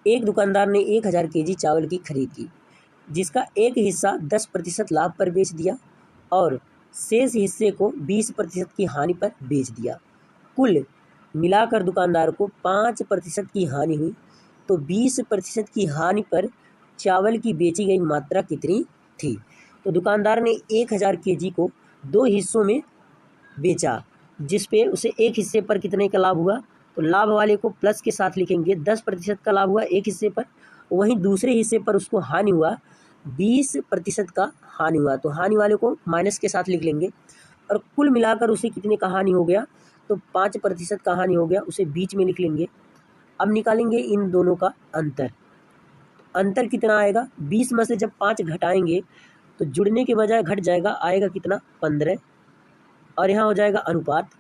एक दुकानदार ने 1000 केजी चावल की खरीद की, जिसका एक हिस्सा 10% लाभ पर बेच दिया और शेष हिस्से को 20% की हानि पर बेच दिया। कुल मिलाकर दुकानदार को 5% की हानि हुई, तो 20% की हानि पर चावल की बेची गई मात्रा कितनी थी? तो दुकानदार ने 1000 केजी को 2 हिस्सों में बेचा, जिस पे उसे एक हिस्से पर कितने का लाभ हुआ? तो लाभ वाले को प्लस के साथ लिखेंगे, 10% का लाभ हुआ एक हिस्से पर, वहीं दूसरे हिस्से पर उसको हानि हुआ 20% का हानि हुआ, तो हानि वाले को माइनस के साथ लिख लेंगे। और कुल मिलाकर उसे कितने का हानि हो गया? तो 5% का हानि हो गया, उसे बीच में लिख लेंगे। अब निकालेंगे इन दोनों का अंतर। अंतर कितना आएगा? 20 में से जब 5 घटाएंगे तो जुड़ने के बजाय घट जाएगा, आएगा कितना? 15, और यहाँ हो जाएगा अनुपात।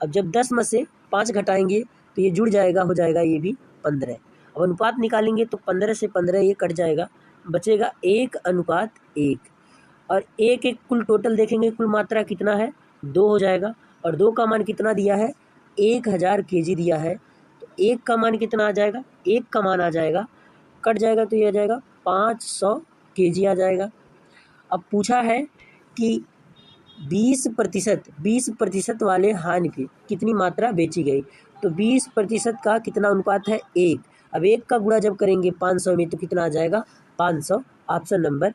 अब जब 10 में से 5 घटाएंगे तो ये जुड़ जाएगा, हो जाएगा ये भी 15। अब अनुपात निकालेंगे तो 15 से 15 ये कट जाएगा, बचेगा 1:1। और एक कुल टोटल देखेंगे, कुल मात्रा कितना है? 2 हो जाएगा, और 2 का मान कितना दिया है? 1000 केजी दिया है, तो 1 का मान कितना आ जाएगा? 1 का मान आ जाएगा, कट जाएगा तो ये आ जाएगा 500 केजी आ जाएगा। अब पूछा है कि 20% वाले हानि पे कितनी मात्रा बेची गई, तो 20% का कितना अनुपात है? 1। अब 1 का गुणा जब करेंगे 500 में तो कितना आ जाएगा? 500। Option number